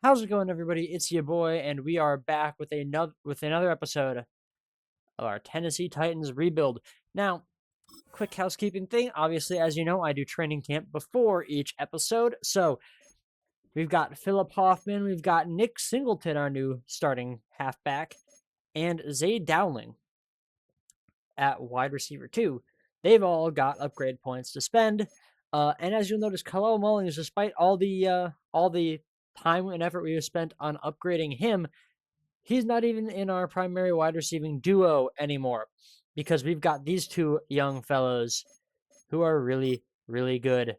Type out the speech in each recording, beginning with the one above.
How's it going, everybody? It's your boy, and we are back with another episode of our Tennessee Titans rebuild. Now, quick housekeeping thing. Obviously, as you know, I do training camp before each episode. So we've got Philip Hoffman, we've got Nick Singleton, our new starting halfback, and Zay Dowling at wide receiver 2. They've all got upgrade points to spend. And as you'll notice, Khalil Mullings, despite all the time and effort we have spent on upgrading him, he's not even in our primary wide receiving duo anymore because we've got these two young fellows who are really, really good.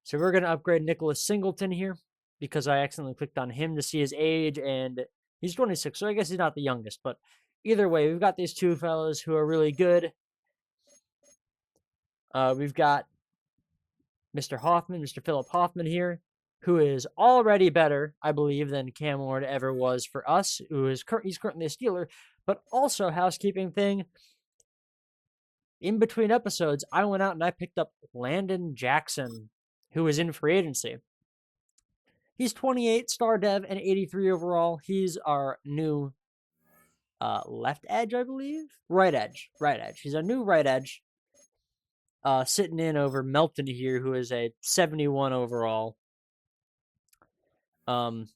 So we're going to upgrade Nicholas Singleton here because I accidentally clicked on him to see his age, and he's 26, so I guess he's not the youngest. But either way, we've got these two fellows who are really good. We've got Mr. Hoffman, Mr. Philip Hoffman here, who is already better, I believe, than Cam Ward ever was for us, he's currently a Steeler. But also, housekeeping thing, in between episodes, I went out and I picked up Landon Jackson, who is in free agency. He's 28 star dev and 83 overall. He's our new left edge, I believe. Right edge. He's our new right edge. Sitting in over Melton here, who is a 71 overall. And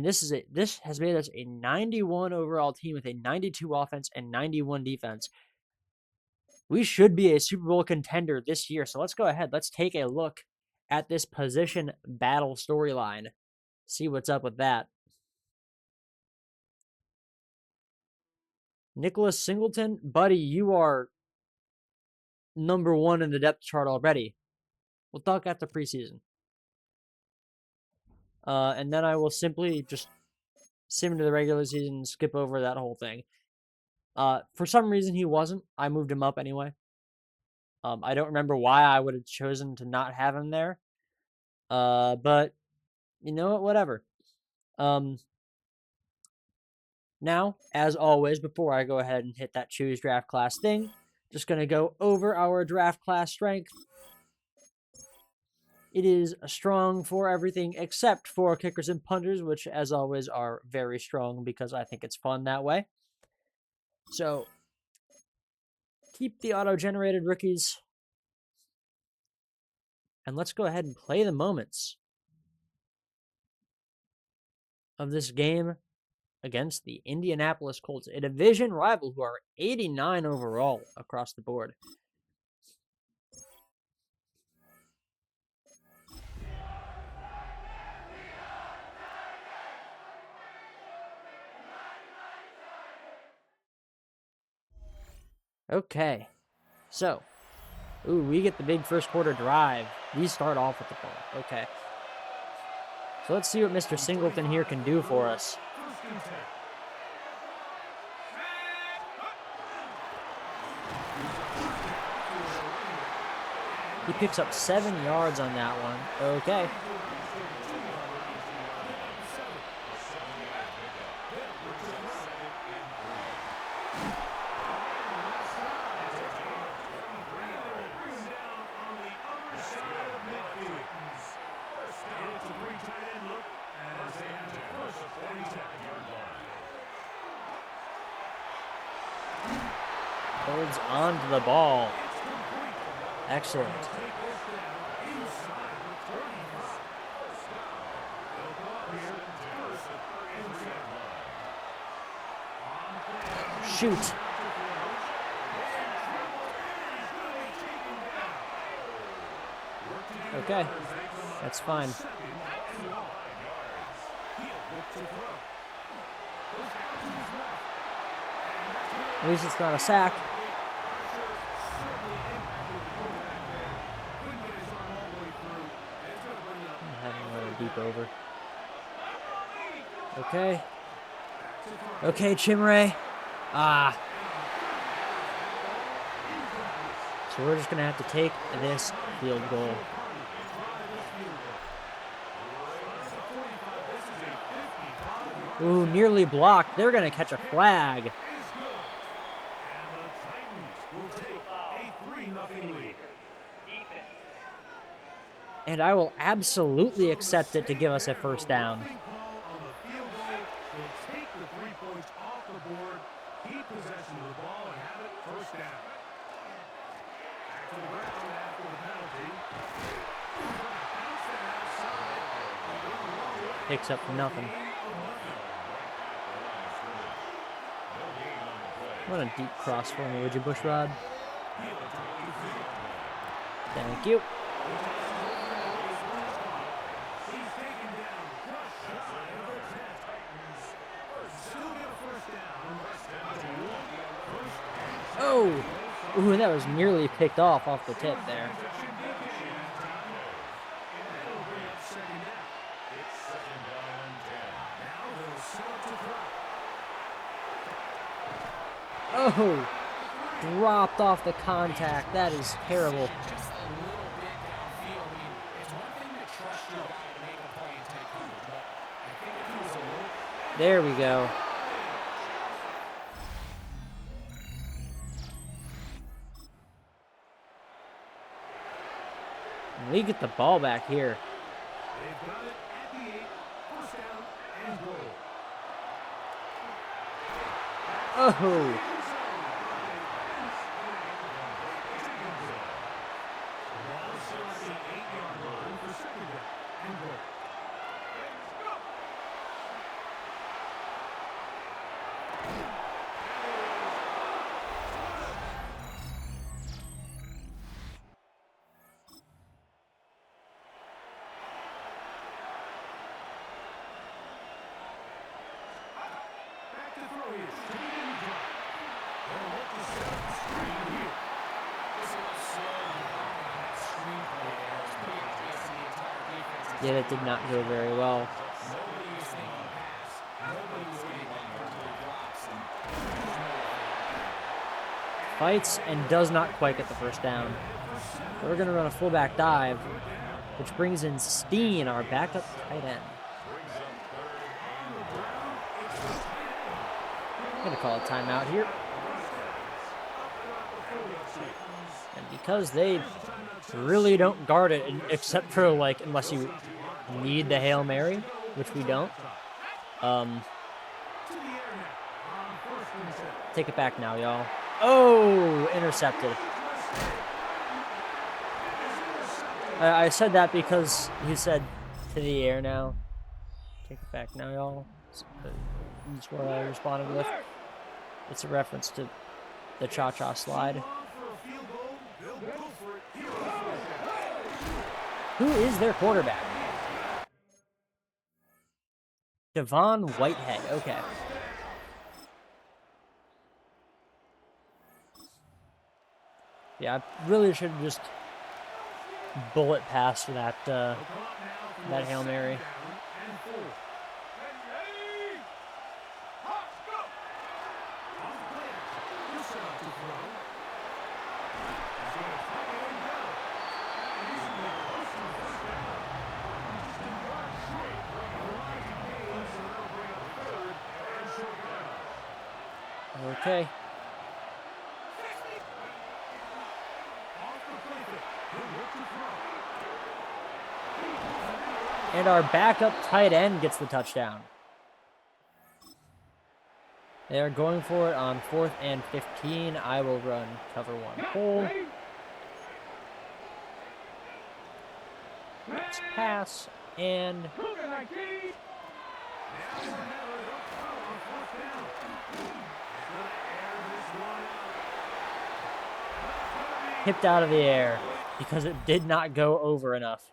this has made us a 91 overall team with a 92 offense and 91 defense. We should be a Super Bowl contender this year. So let's go ahead. Let's take a look at this position battle storyline. See what's up with that. Nicholas Singleton, buddy, you are number 1 in the depth chart already. We'll talk after preseason. And then I will simply just sim to the regular season and skip over that whole thing. For some reason he wasn't. I moved him up anyway. I don't remember why I would have chosen to not have him there. But you know what? Whatever. Now, as always, before I go ahead and hit that choose draft class thing, just going to go over our draft class strength. It is strong for everything except for kickers and punters, which, as always, are very strong because I think it's fun that way. So, keep the auto-generated rookies. And let's go ahead and play the moments of this game against the Indianapolis Colts, a division rival who are 89 overall across the board. Okay, so, we get the big first quarter drive. We start off with the ball. Okay. So let's see what Mr. Singleton here can do for us. He picks up 7 yards on that one. Okay. Holds on to the ball. Excellent. Shoot. Okay, that's fine. At least it's not a sack. Deep over. Okay. Okay, Chimray. So we're just going to have to take this field goal. Ooh, nearly blocked. They're going to catch a flag. And I will absolutely accept it to give us a first down. Take the 3 points off the board, keep possession of the ball, and have it first down. Back to the ground after the penalty. Picks up nothing. What a deep cross for me, would you, Bushrod? Thank you. Oh! Ooh, that was nearly picked off the tip there. Oh! Dropped off the contact. That is terrible. There we go. We get the ball back here. They've got it at the 8, first down and goal. Oh! Yeah, that did not go very well. Fights and does not quite get the first down. We're going to run a fullback dive, which brings in Steen, our backup tight end. I'm going to call a timeout here. And because they really don't guard it, except for, like, unless you need the Hail Mary, which we don't. Take it back now, y'all. Oh, intercepted. I said that because he said to the air now. Take it back now, y'all. That's what I responded with. It's a reference to the cha-cha slide. Who is their quarterback? Devon Whitehead. Okay. Yeah, I really should have just bullet past that that Hail Mary. Okay. And our backup tight end gets the touchdown. They are going for it on 4th and 15. I will run cover 1 pull. Let's pass and hipped out of the air because it did not go over enough.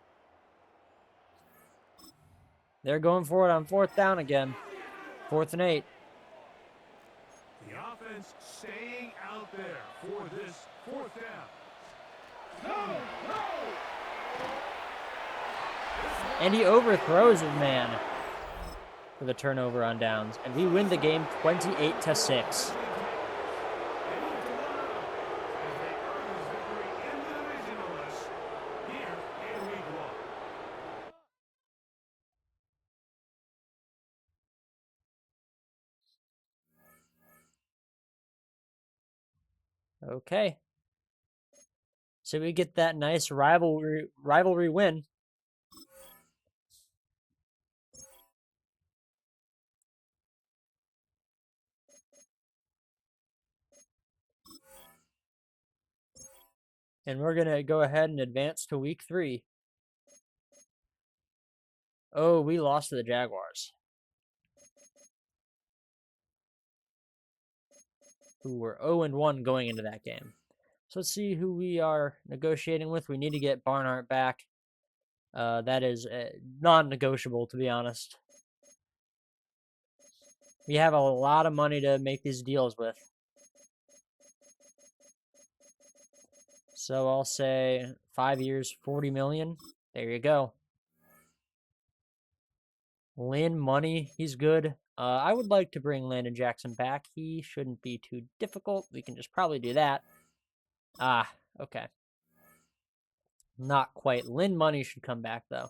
They're going for it on 4th down again. 4th and 8. The offense staying out there for this 4th down. And he overthrows his man for the turnover on downs. And we win the game 28-6. Okay. So we get that nice rivalry win And we're going to go ahead and advance to week 3. Oh, we lost to the Jaguars, who were 0-1 going into that game. So let's see who we are negotiating with. We need to get Barnhart back. That is non-negotiable, to be honest. We have a lot of money to make these deals with. So I'll say 5 years, $40 million. There you go. Lynn Money, he's good. I would like to bring Landon Jackson back. He shouldn't be too difficult. We can just probably do that. Ah, okay. Not quite. Lynn Money should come back, though.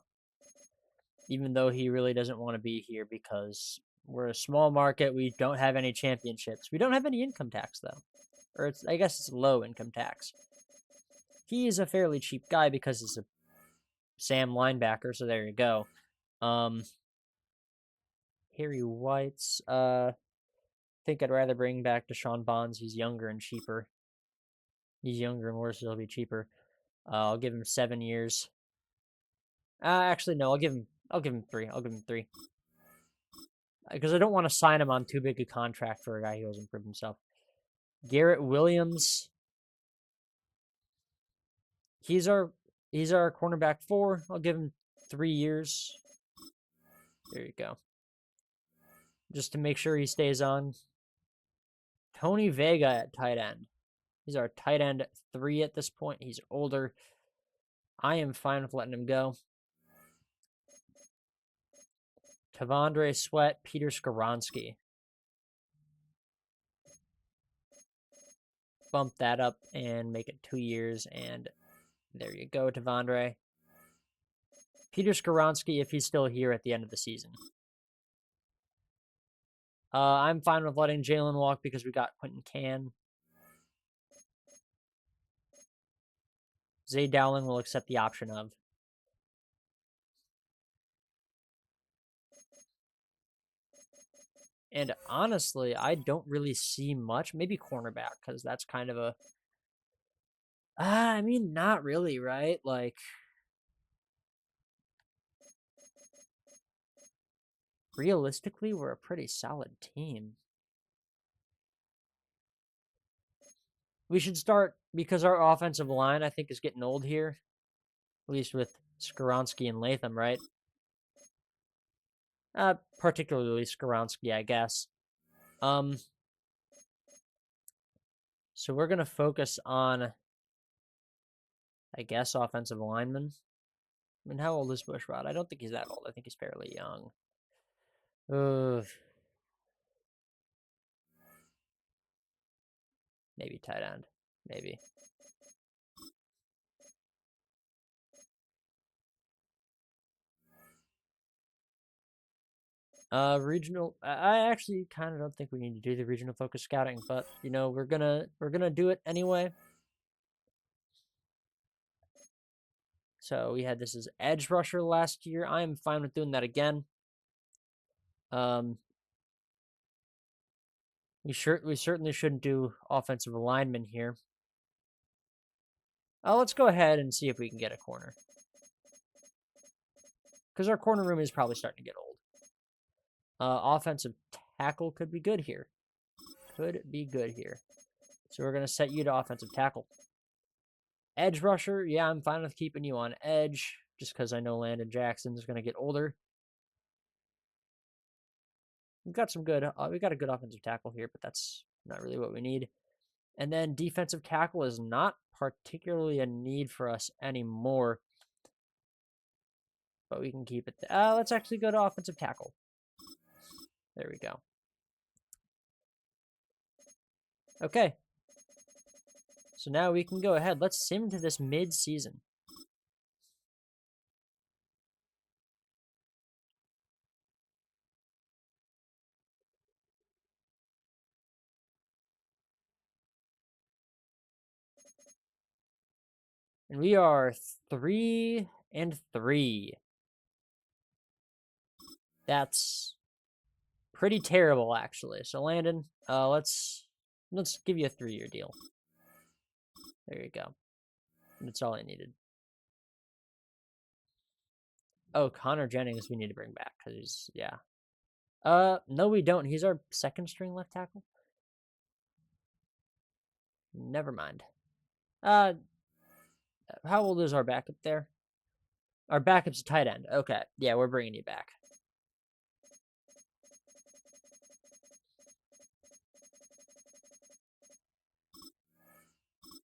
Even though he really doesn't want to be here because we're a small market. We don't have any championships. We don't have any income tax, though. Or I guess it's low income tax. He is a fairly cheap guy because he's a Sam linebacker, so there you go. Harry White's, I think I'd rather bring back Deshaun Bonds. He's younger and cheaper. He's younger and worse, he'll be cheaper. I'll give him 7 years. Actually, no, I'll give him 3. I'll give him 3. Because I don't want to sign him on too big a contract for a guy who hasn't proved himself. Garrett Williams. He's our cornerback 4. I'll give him 3 years. There you go. Just to make sure he stays on. Tony Vega at tight end. He's our tight end 3 at this point. He's older. I am fine with letting him go. Tavondre Sweat, Peter Skoronsky. Bump that up and make it 2 years, and there you go, Tavondre. Peter Skoronsky, if he's still here at the end of the season. I'm fine with letting Jalen walk because we got Quentin Can. Zay Dowling will accept the option of. And honestly, I don't really see much. Maybe cornerback, because that's kind of a... I mean, not really, right? Like... Realistically, we're a pretty solid team. We should start, because our offensive line, I think, is getting old here. At least with Skoronsky and Latham, right? Particularly Skoronsky, I guess. So we're going to focus on, I guess, offensive linemen. I mean, how old is Bushrod? I don't think he's that old. I think he's fairly young. Maybe tight end. Maybe. Regional. I actually kind of don't think we need to do the regional focus scouting, but you know we're gonna do it anyway. So we had this as edge rusher last year. I am fine with doing that again. We certainly shouldn't do offensive lineman here. Let's go ahead and see if we can get a corner, because our corner room is probably starting to get old. Offensive tackle could be good here. Could be good here. So we're going to set you to offensive tackle. Edge rusher, yeah, I'm fine with keeping you on edge, just because I know Landon Jackson is going to get older. We've got some good, we got a good offensive tackle here, but that's not really what we need. And then defensive tackle is not particularly a need for us anymore, but we can keep it. Let's actually go to offensive tackle. There we go. Okay. So now we can go ahead. Let's sim to this mid-season. And we are 3-3. That's pretty terrible, actually. So Landon, let's give you a 3-year deal. There you go. That's all I needed. Oh, Connor Jennings we need to bring back because he's, yeah. No, we don't. He's our second string left tackle. Never mind. How old is our backup there? Our backup's a tight end. Okay. Yeah, we're bringing you back.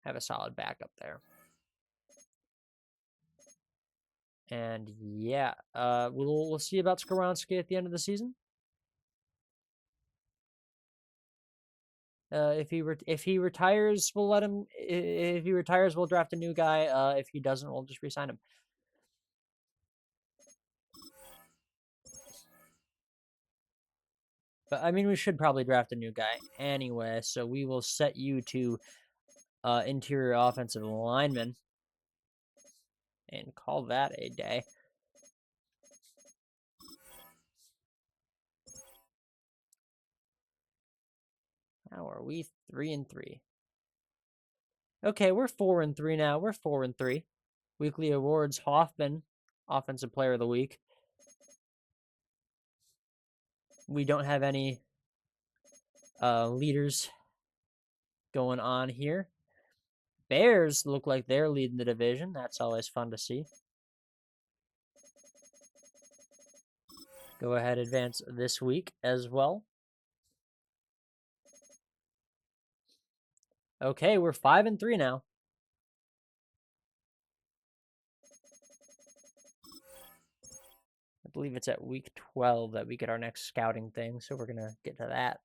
Have a solid backup there. And yeah, we'll see about Skoronski at the end of the season. If he retires, we'll let him. If he retires, we'll draft a new guy. If he doesn't, we'll just re-sign him. But I mean, we should probably draft a new guy anyway. So we will set you to interior offensive lineman and call that a day. How are we? 3-3. Okay, we're 4-3 now. We're 4-3. Weekly awards: Hoffman, Offensive Player of the Week. We don't have any leaders going on here. Bears look like they're leading the division. That's always fun to see. Go ahead, advance this week as well. Okay, we're 5-3 now. I believe it's at week 12 that we get our next scouting thing, so we're going to get to that.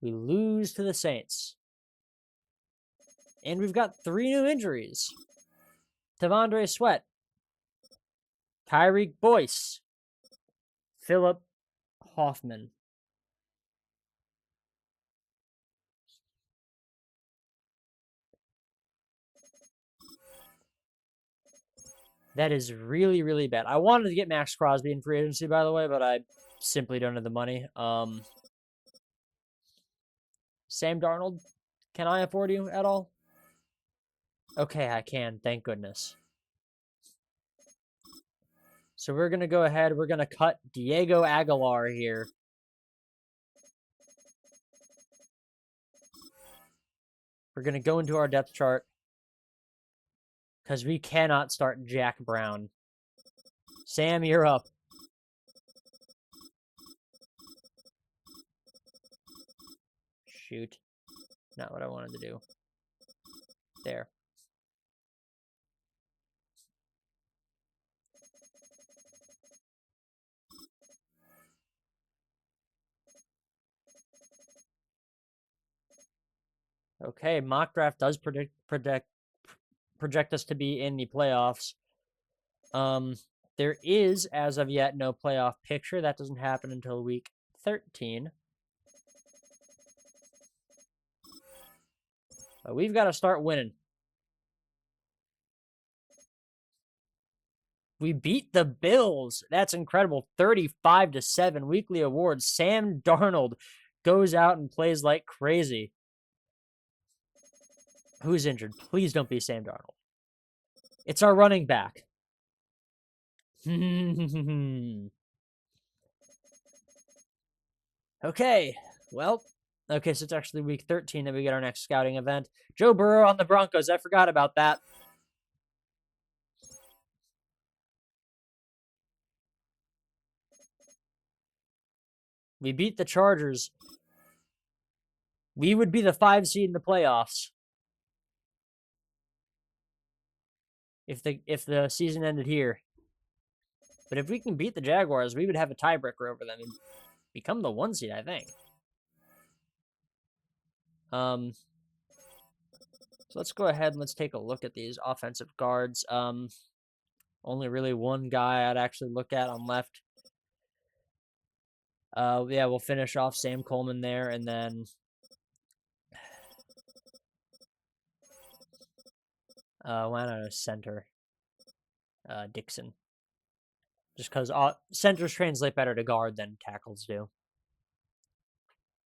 We lose to the Saints. And we've got 3 new injuries. Tavondre Sweat, Tyreek Boyce, Philip Hoffman. That is really, really bad. I wanted to get Max Crosby in free agency, by the way, but I simply don't have the money. Sam Darnold, can I afford you at all? Okay, I can. Thank goodness. So we're going to go ahead. We're going to cut Diego Aguilar here. We're going to go into our depth chart because we cannot start Jack Brown. Sam, you're up. Shoot. Not what I wanted to do. There. Okay, mock draft does project us to be in the playoffs. There is, as of yet, no playoff picture. That doesn't happen until week 13. But we've got to start winning. We beat the Bills. That's incredible. 35-7. Weekly awards. Sam Darnold goes out and plays like crazy. Who's injured? Please don't be Sam Darnold. It's our running back. Okay. Well, okay, so it's actually week 13 that we get our next scouting event. Joe Burrow on the Broncos. I forgot about that. We beat the Chargers. We would be the 5 seed in the playoffs if the season ended here. But if we can beat the Jaguars, we would have a tiebreaker over them and become the 1 seed, I think. So let's go ahead and let's take a look at these offensive guards. Only really one guy I'd actually look at on left. Yeah, we'll finish off Sam Coleman there, and then why not a center? Dixon. Just because centers translate better to guard than tackles do.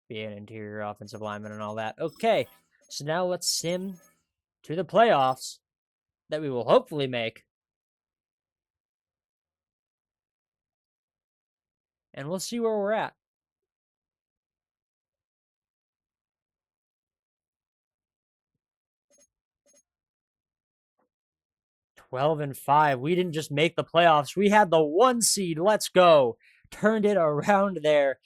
Be an interior offensive lineman and all that. Okay, so now let's sim to the playoffs. that we will hopefully make. And we'll see where we're at. "12-5. We didn't just make the playoffs. We had the 1 seed. Let's go." Turned it around there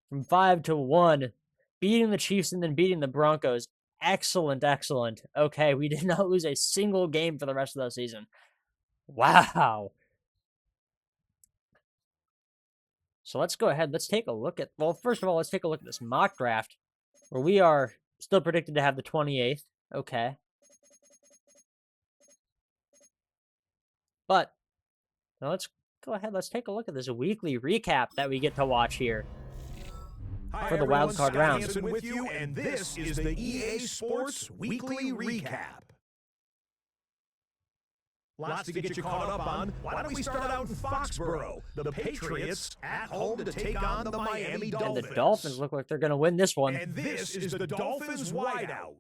from 5-1, beating the Chiefs and then beating the Broncos. Excellent, excellent. Okay, we did not lose a single game for the rest of the season. Wow. So let's go ahead. Let's take a look at, well, first of all, let's take a look at this mock draft where we are still predicted to have the 28th. Okay. But now let's go ahead. Let's take a look at this weekly recap that we get to watch here for the wild card round. Hansen with you, and this is the EA Sports Weekly Recap. Lots to get you caught up on. Why don't we start out in Foxborough? The Patriots at home to take on the Miami Dolphins. And the Dolphins look like they're going to win this one. And this is the Dolphins wideout.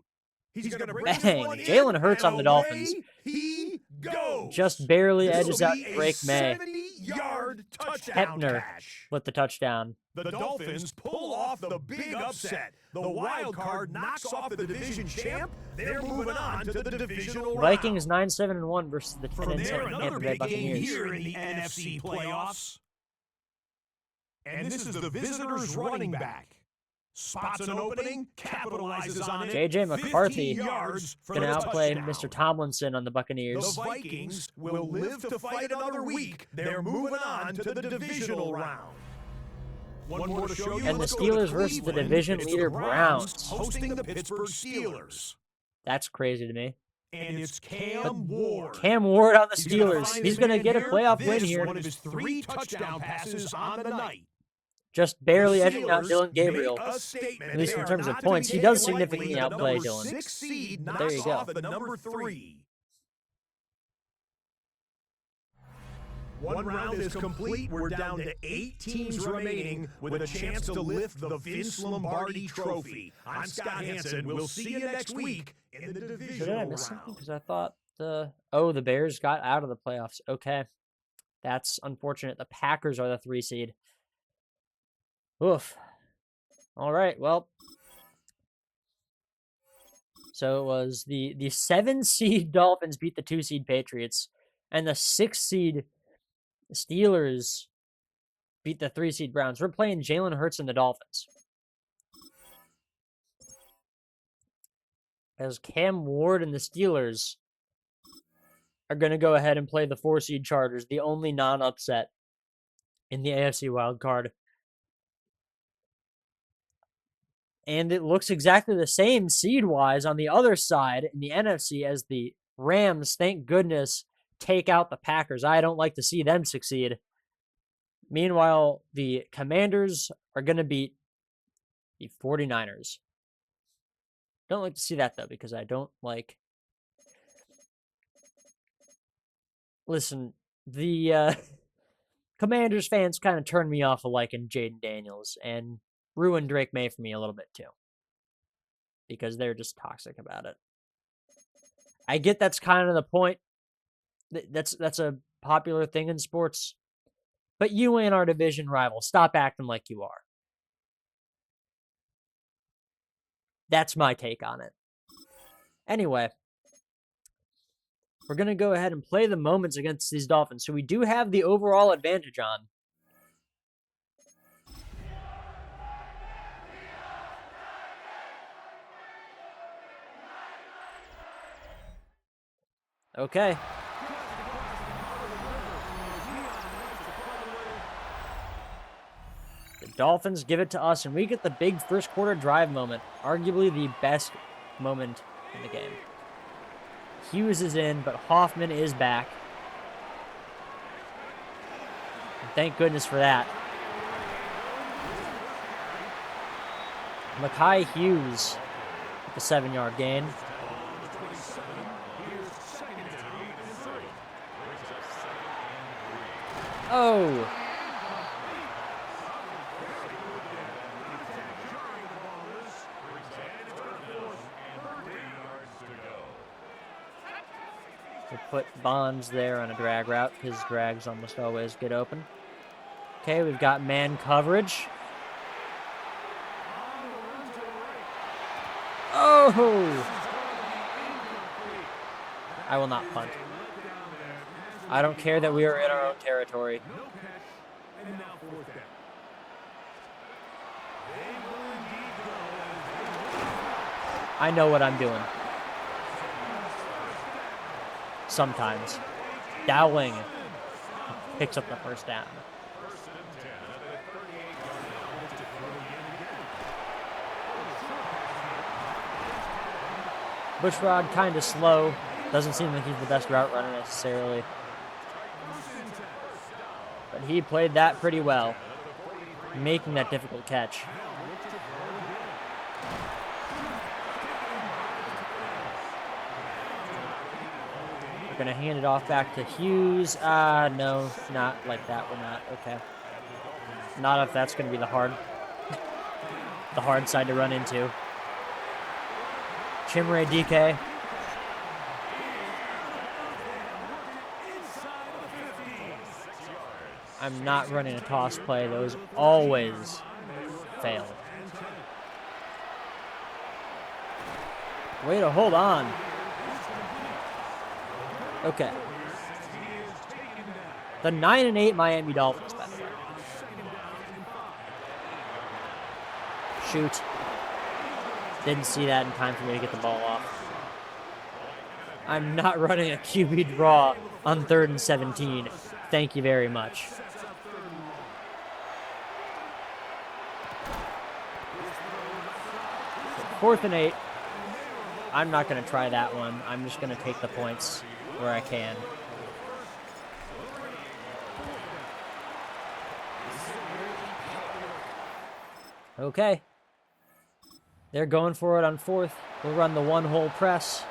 He's going to bring Bang. this one in, Jalen Hurts and on the Dolphins. away he goes. Just barely This'll edges out be a Drake May 70-yard touchdown Hebner. catch. with the touchdown. The Dolphins pull off the big upset. The wild card knocks off the division champ. They're moving on to the divisional round. Vikings 9-7-1 versus the From 10-10 there, another Tampa Bay big game Buccaneers. here in the NFC playoffs. And this is the visitors' running back. Spots an opening, capitalizes on it. J.J. McCarthy 15 yards for going to the outplay touchdown. Mr. Tomlinson on the The Buccaneers. Vikings will live to fight another week. They're moving on to the divisional round. One more to show you. And the Let's go to Steelers versus the Cleveland. division It's leader the Browns. hosting the Pittsburgh Steelers. That's crazy to me. And it's Cam Ward. Cam Ward on the He's gonna Steelers. find He's his going to man get a here. playoff This win here. One of his 3 touchdown passes on the night. Just barely edging out Steelers Dylan Gabriel. make a statement. At least They in are terms of not to points. be He does taken significantly lightly. The outplay number Dylan. 6 seed There knocks you go. off the number 3. One round is complete. We're down to 8 teams remaining with a chance to lift the Vince Lombardi Trophy. I'm Scott Hansen. We'll see you next week in the Did I divisional miss something? round. Because I thought the Bears got out of the playoffs. Okay. That's unfortunate. The Packers are the 3 seed. Oof. All right. Well, so it was the 7 seed Dolphins beat the 2 seed Patriots, and the 6 seed Steelers beat the 3 seed Browns. We're playing Jalen Hurts and the Dolphins. As Cam Ward and the Steelers are going to go ahead and play the 4 seed Chargers, the only non-upset in the AFC wild card. And it looks exactly the same seed-wise on the other side in the NFC as the Rams, thank goodness, take out the Packers. I don't like to see them succeed. Meanwhile, the Commanders are going to beat the 49ers. Don't like to see that, though, because I don't like... Listen, the Commanders fans kind of turned me off of liking Jaden Daniels and ruined Drake May for me a little bit, too. Because they're just toxic about it. I get that's kind of the point. That's a popular thing in sports. But you ain't our division rival. Stop acting like you are. That's my take on it. Anyway, we're going to go ahead and play the moments against these Dolphins. So we do have the overall advantage on. Okay. The Dolphins give it to us, and we get the big first quarter drive moment. Arguably the best moment in the game. Hughes is in, but Hoffman is back. And thank goodness for that. Mekhi Hughes with the 7-yard gain. Oh! put Bonds there on a drag route because drags almost always get open. Okay, we've got man coverage. Oh! I will not punt. I don't care that we are in our own territory. I know what I'm doing. Sometimes. Dowling picks up the first down. Bushrod kind of slow. Doesn't seem like he's the best route runner necessarily. But he played that pretty well, making that difficult catch. We're going to hand it off back to Hughes. No, not like that. We're not. Okay. Not if that's going to be the hard side to run into. Chimere DK. I'm not running a toss play. Those always fail. Way to hold on. Okay. The 9-8 Miami Dolphins, by the way. Shoot. Didn't see that in time for me to get the ball off. I'm not running a QB draw on 3rd and 17. Thank you very much. So 4th and 8. I'm not going to try that one. I'm just going to take the points where I can. Okay. They're going for it on 4th. We'll run the one-hole press.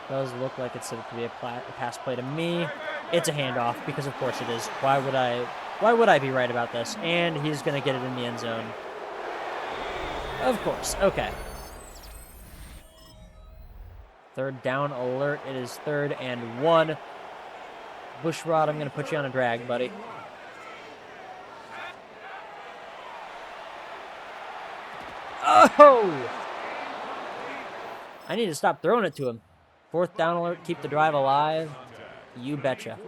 Does look like it's going to be a pass play to me. It's a handoff because of course it is. Why would I be right about this? And he's going to get it in the end zone. Of course. Okay. 3rd down alert. It is 3rd and 1. Bushrod, I'm going to put you on a drag, buddy. Oh! I need to stop throwing it to him. 4th down alert. Keep the drive alive. You betcha.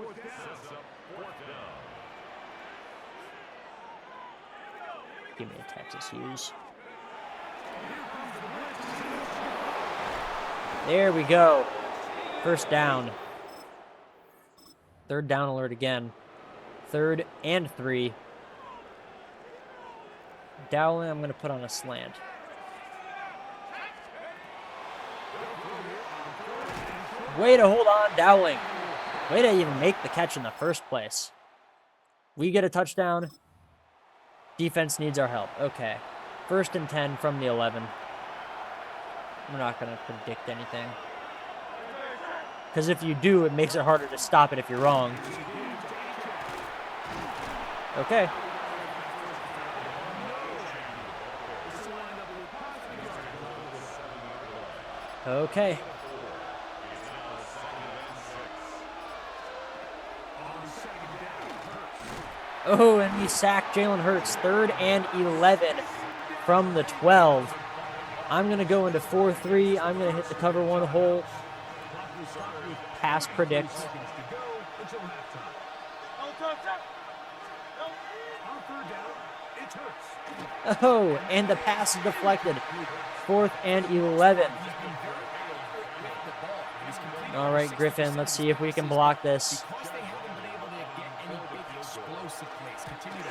Give me a Texas Hughes. There we go. 1st down. 3rd down alert again. 3rd and 3. Dowling, I'm going to put on a slant. Way to hold on, Dowling. Way to even make the catch in the first place. We get a touchdown. Defense needs our help. Okay. 1st and 10 from the 11. We're not going to predict anything. Because if you do, it makes it harder to stop it if you're wrong. Okay. Okay. Oh, and he sacked Jalen Hurts. 3rd and 11 from the 12. I'm going to go into 4-3. I'm going to hit the cover 1 hole. Pass predict. Oh, and the pass is deflected. 4th and 11. All right, Griffin, let's see if we can block this.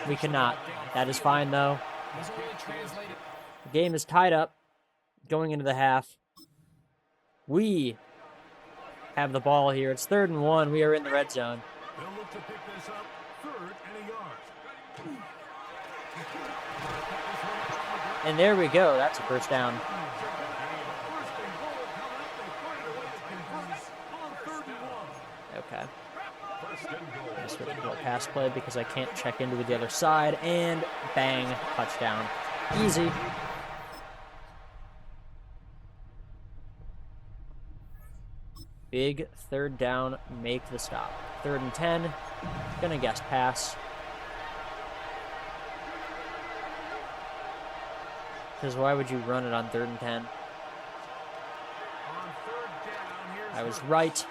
We cannot. That is fine, though. The game is tied up going into the half. We have the ball here. It's 3rd and 1. We are in the red zone. And there we go. That's a 1st down. Okay. I'm switching to a pass play because I can't check into the other side. And bang, touchdown. Easy. Big third down, make the stop. 3rd and 10. Gonna guess pass. Because why would you run it on 3rd and 10? I was right.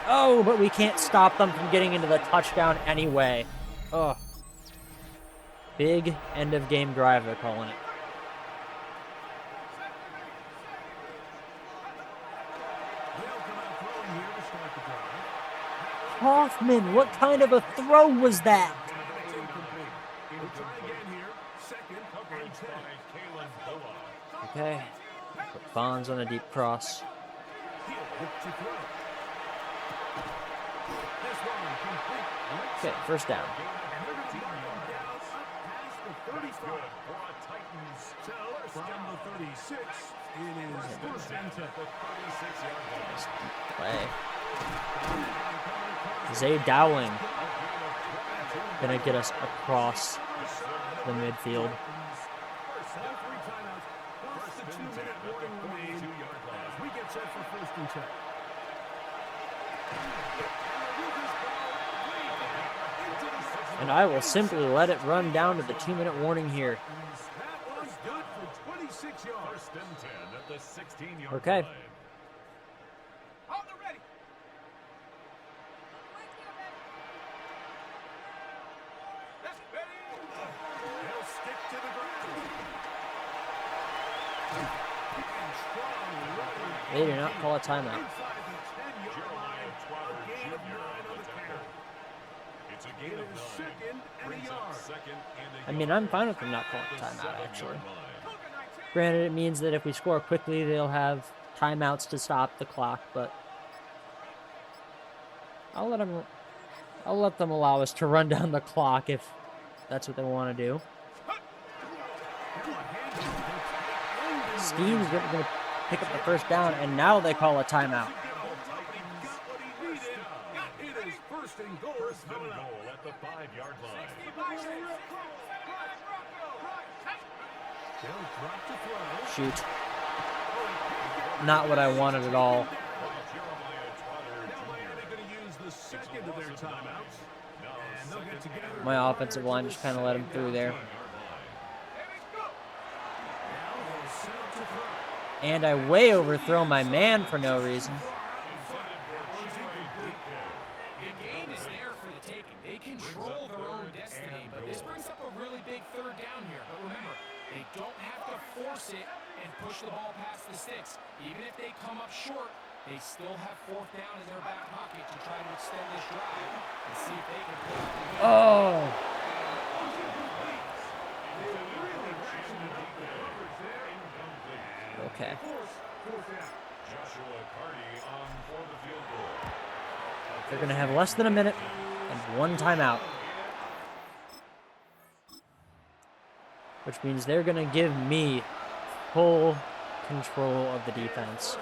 Oh, but we can't stop them from getting into the touchdown anyway. Oh. Big end of game drive, they're calling it. Hoffman, what kind of a throw was that? Okay. Put Bonds on a deep cross. Okay, first down. Play. Zay Dowling gonna get us across the midfield. And I will simply let it run down to the 2-minute warning here. Okay. They do not call a timeout. I mean, I'm fine with them not calling a timeout, actually. Granted, it means that if we score quickly, they'll have timeouts to stop the clock, but I'll let them allow us to run down the clock if that's what they want to do. Steve's going to pick up the first down, and now they call a timeout. Shoot. Not what I wanted at all. My offensive line just kind of let him through there. And I way overthrow my man for no reason. The game is there for the taking. They control their own destiny, but this brings up a really big third down here. But remember, they don't have to force it and push the ball past the sticks. Even if they come up short, they still have 4th down in their back pocket to try to extend this drive and see if they can pull out the game. Oh! Okay. They're going to have less than a minute and 1 timeout. Which means they're going to give me full control of the defense.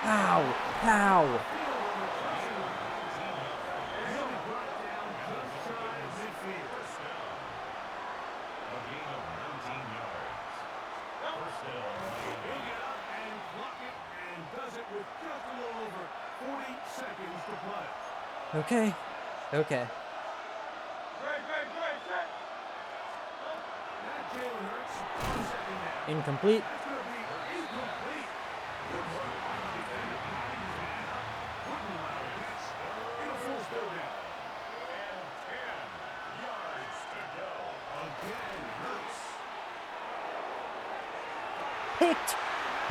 Ow! Ow! Okay. Okay. Incomplete.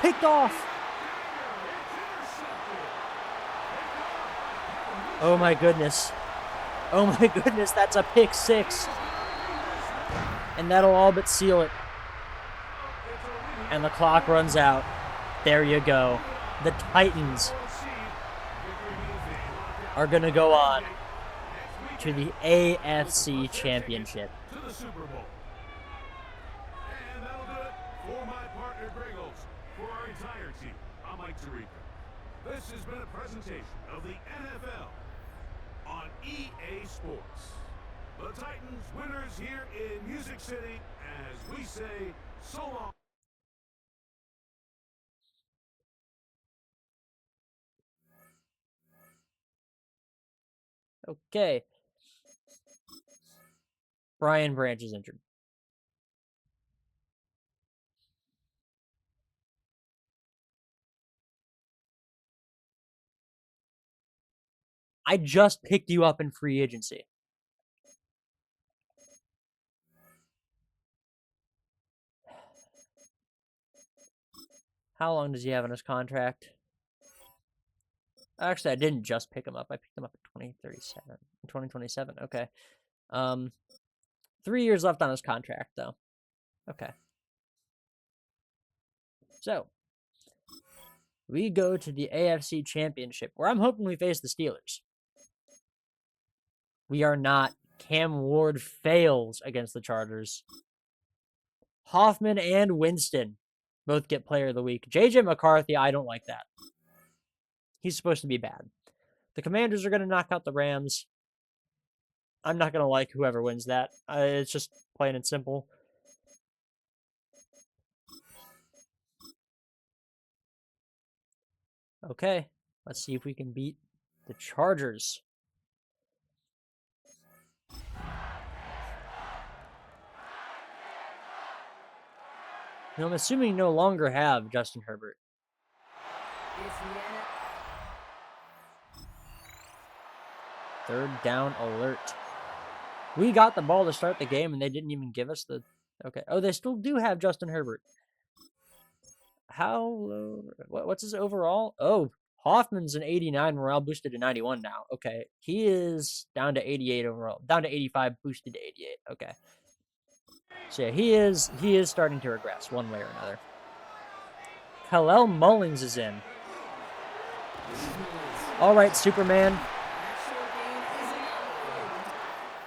Picked off. Oh my goodness. Oh my goodness, that's a pick 6. And that'll all but seal it. And the clock runs out. There you go. The Titans are going to go on to the AFC Championship. This has been a presentation of the NFL on EA. sports. The Titans winners here in Music City as we say so long. Okay. Brian Branch is injured. I just picked you up in free agency. How long does he have on his contract? Actually, I didn't just pick him up. I picked him up in 2027. Okay. 3 years left on his contract, though. Okay. So, we go to the AFC Championship, where I'm hoping we face the Steelers. We are not. Cam Ward fails against the Chargers. Hoffman and Winston both get Player of the Week. JJ McCarthy, I don't like that. He's supposed to be bad. The Commanders are going to knock out the Rams. I'm not going to like whoever wins that. It's just plain and simple. Okay, let's see if we can beat the Chargers. Now, I'm assuming no longer have Justin Herbert. Third down alert. We got the ball to start the game, and they didn't even give us the... Okay. Oh, they still do have Justin Herbert. How low... What's his overall? Oh, Hoffman's an 89. Morale boosted to 91 now. Okay. He is down to 88 overall. Down to 85, boosted to 88. Okay. So yeah, he is starting to regress one way or another. Khalil Mullins is in. All right, Superman.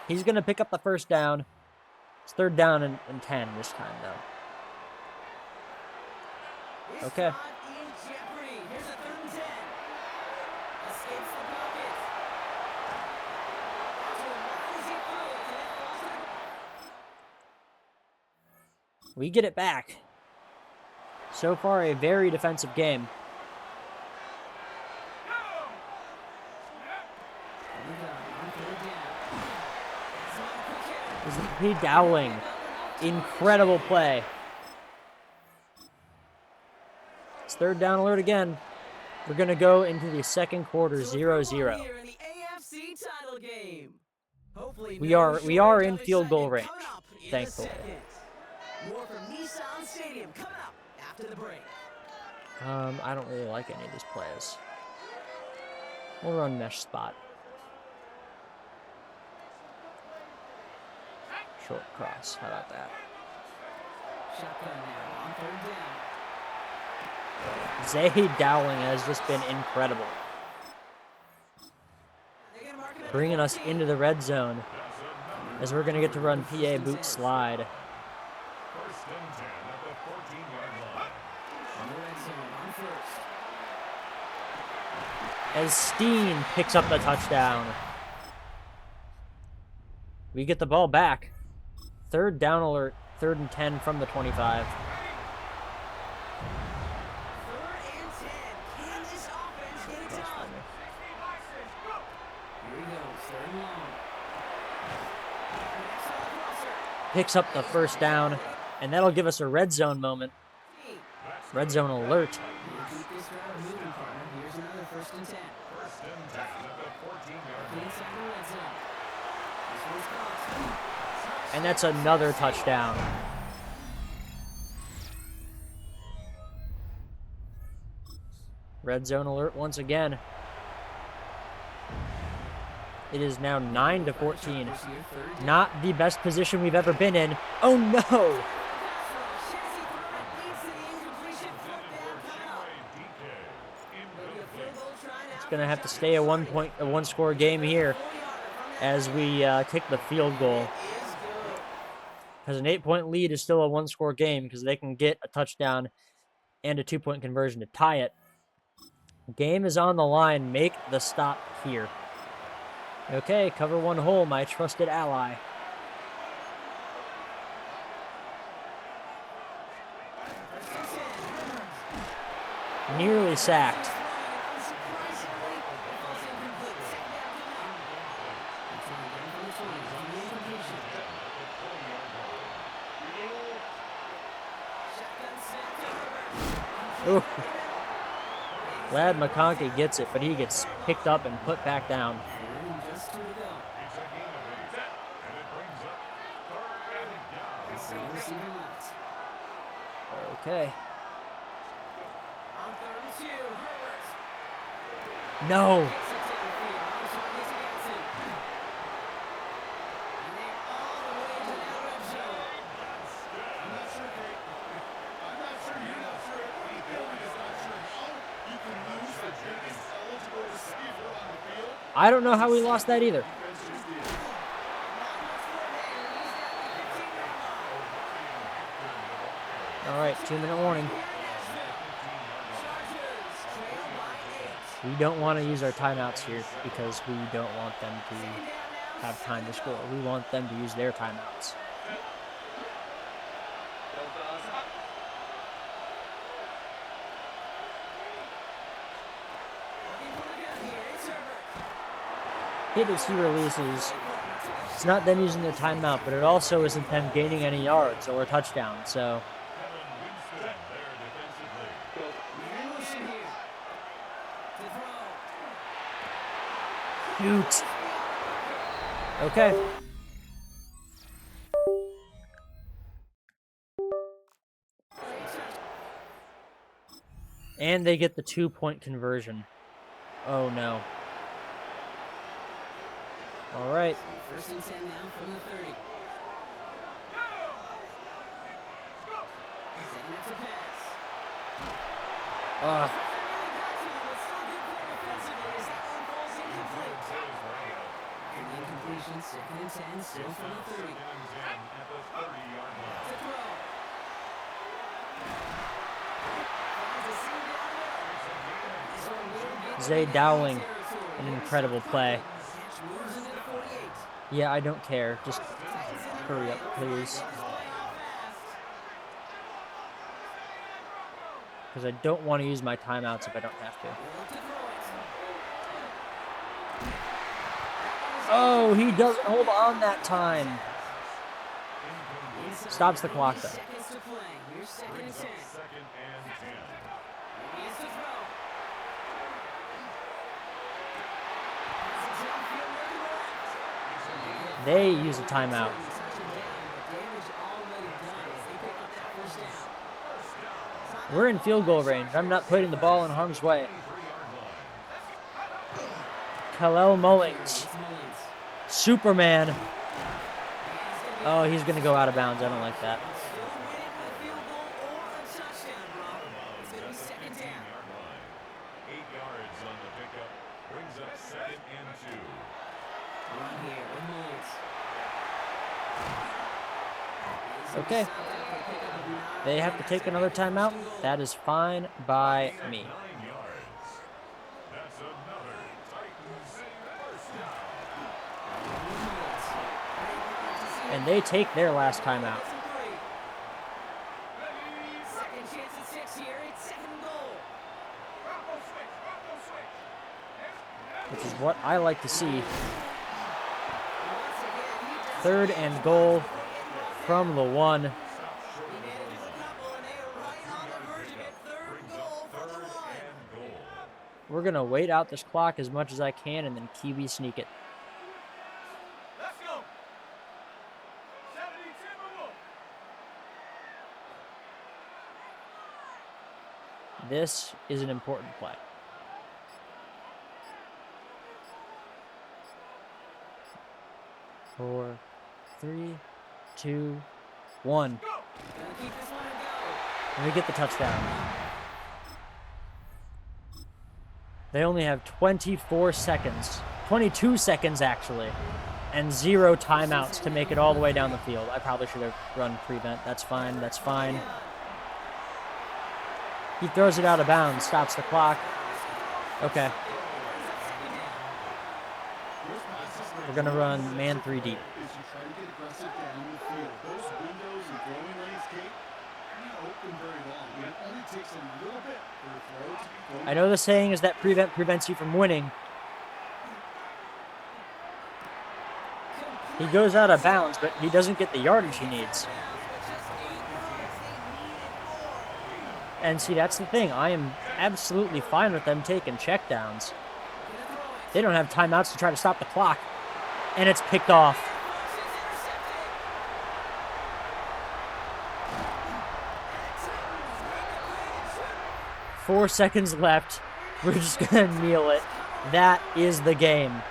He's going to pick up the first down. It's third down and 10 this time, though. Okay. We get it back. So far, a very defensive game. P. Dowling. Incredible play. It's third down alert again. We're going to go into the second quarter 0-0. We are in field goal range, thankfully. More from Nissan Stadium coming up after the break. I don't really like any of these plays. We'll run mesh spot. Short cross. How about that? Shotgun now on third down. Zay Dowling has just been incredible. Bringing us into the red zone as we're going to get to run PA boot slide. As Steen picks up the touchdown. We get the ball back. Third down alert. 3rd and 10 from the 25. 3rd and 10. Can this offense get it done? Here we go. 3rd and long. Picks up the first down, and that'll give us a red zone moment. Red zone alert. Keep this drive moving, partner. Here's another 1st and 10. Inside the red zone. This one's caught. And that's another touchdown. Red zone alert once again. It is now 9-14. Not the best position we've ever been in. Oh no! It's gonna have to stay a one score game here as we kick the field goal. Because an 8-point lead is still a 1-score game because they can get a touchdown and a 2-point conversion to tie it. Game is on the line. Make the stop here. Okay, cover one hole, my trusted ally. Nearly sacked. Ooh. Glad McConkey gets it, but he gets picked up and put back down. Okay. No. I don't know how we lost that either. All right, 2-minute warning. We don't want to use our timeouts here because we don't want them to have time to score. We want them to use their timeouts. Hit as he releases. It's not them using their timeout, but it also isn't them gaining any yards or a touchdown, so. Shoot. Okay. And they get the 2-point conversion. Oh no. All right. First and 10 now from the 30. Second after pass. Incompletion, second and 10, still from the 30. To throw. Zay Dowling, an incredible play. Yeah, I don't care. Just hurry up, please. Because I don't want to use my timeouts if I don't have to. Oh, he doesn't hold on that time. Stops the clock, though. They use a timeout. We're in field goal range. I'm not putting the ball in harm's way. Kalel Mullings. Superman. Oh, he's going to go out of bounds. I don't like that. Okay. They have to take another timeout. That is fine by me. And they take their last timeout. Which is what I like to see. 3rd and goal from the 1. We're going to wait out this clock as much as I can and then Kiwi sneak it. This is an important play. Four, 3, 2, 1. And we get the touchdown. They only have 24 seconds, 22 seconds actually, and 0 timeouts to make it all the way down the field. I probably should have run prevent. That's fine. That's fine. He throws it out of bounds, stops the clock. Okay. We're going to run man 3 deep. Is you try to get aggressive down the field. Those windows and throwing lanes, Kate, are not open very long. It only takes a little bit for the throw to be thrown. I know the saying is that prevents you from winning. He goes out of bounds, but he doesn't get the yardage he needs. And see, that's the thing. I am absolutely fine with them taking checkdowns. They don't have timeouts to try to stop the clock. And it's picked off. Four seconds left. We're just going to kneel it. That is the game.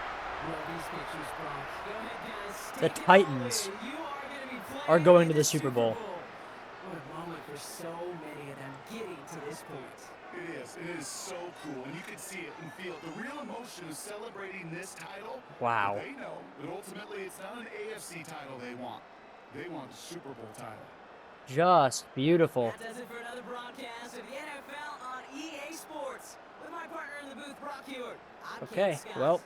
The Titans are going to the Super Bowl. What a moment for so many of them getting to this point. It is so cool, and you can see it and feel it. The real emotion is celebrating this title. Wow. But they know that ultimately it's not an AFC title they want. They want the Super Bowl title. Just beautiful. That does it for another broadcast of the NFL on EA Sports. With my partner in the booth, Brock Hewitt. I'm Okay, Ken Scott. well.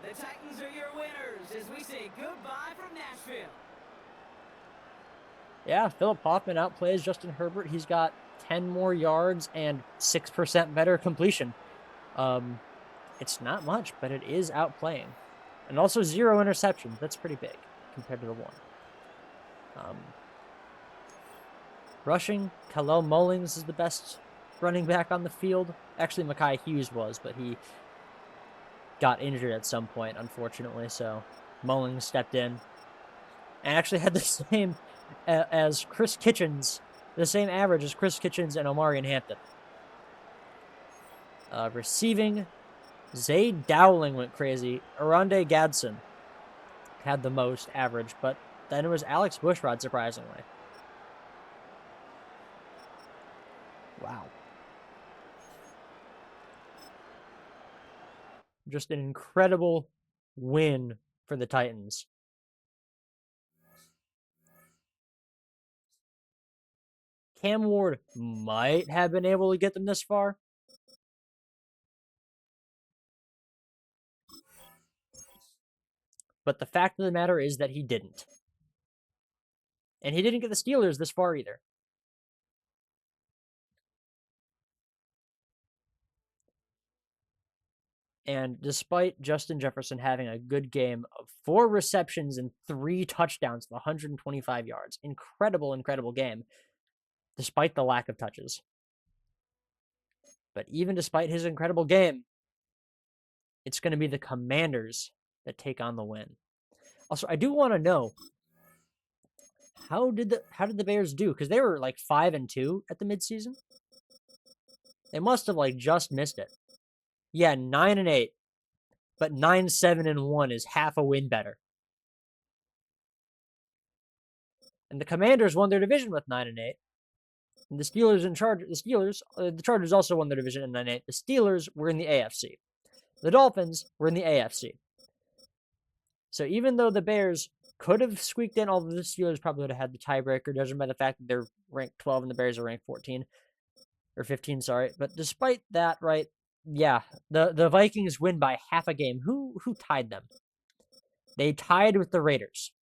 The Titans are your winners as we say goodbye from Nashville. Yeah, Philip Hoffman outplays Justin Herbert. He's got 10 more yards and 6% better completion. It's not much, but it is outplaying. And also 0 interceptions. That's pretty big compared to the 1. Rushing, Khalil Mullings is the best running back on the field. Actually, Mekhi Hughes was, but he got injured at some point, unfortunately, so Mullings stepped in. And actually had the same as Chris Kitchens, the same average as Chris Kitchens and Omarion Hampton. Receiving, Zay Dowling went crazy. Aronde Gadsden had the most average, but then it was Alex Bushrod, surprisingly. Wow. Just an incredible win for the Titans. Cam Ward might have been able to get them this far. But the fact of the matter is that he didn't. And he didn't get the Steelers this far either. And despite Justin Jefferson having a good game of 4 receptions and 3 touchdowns with 125 yards, incredible, incredible game, despite the lack of touches. But even despite his incredible game, it's going to be the Commanders that take on the win. Also, I do want to know, how did the Bears do? Because they were like 5-2 at the midseason. They must have like just missed it. Yeah, 9-8, but 9-7-1 is half a win better. And the Commanders won their division with 9-8. And the Steelers the Chargers also won their division in 9-8. The Steelers were in the AFC. The Dolphins were in the AFC. So even though the Bears could have squeaked in, although the Steelers probably would have had the tiebreaker, judging by the fact that they're ranked 12 and the Bears are ranked 14. Or 15, sorry. But despite that, right, yeah, the Vikings win by half a game. Who tied them? They tied with the Raiders.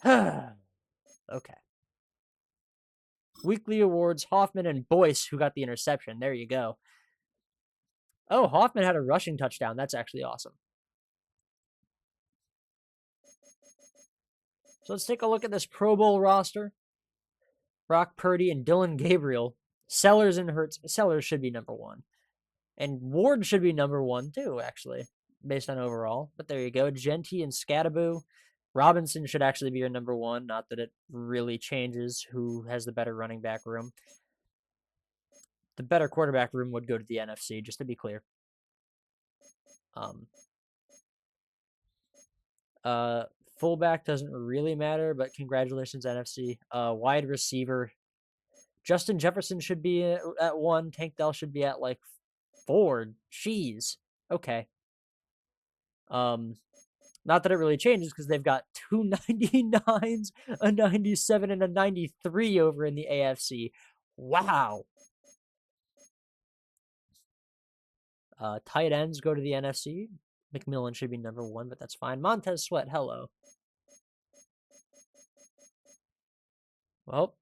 Okay. Weekly awards, Hoffman and Boyce, who got the interception. There you go. Oh, Hoffman had a rushing touchdown. That's actually awesome. So let's take a look at this Pro Bowl roster. Brock Purdy and Dylan Gabriel. Sellers and Hurts. Sellers should be number 1. And Ward should be number 1 too, actually, based on overall. But there you go. Genty and Scattaboo. Robinson should actually be your number 1. Not that it really changes who has the better running back room. The better quarterback room would go to the NFC, just to be clear. Fullback doesn't really matter, but congratulations, NFC. Wide receiver. Justin Jefferson should be at 1. Tank Dell should be at like 4. Jeez. Okay. Not that it really changes because they've got 2 99s, a 97, and a 93 over in the AFC. Wow. Tight ends go to the NFC. McMillan should be number 1, but that's fine. Montez Sweat, hello. Well,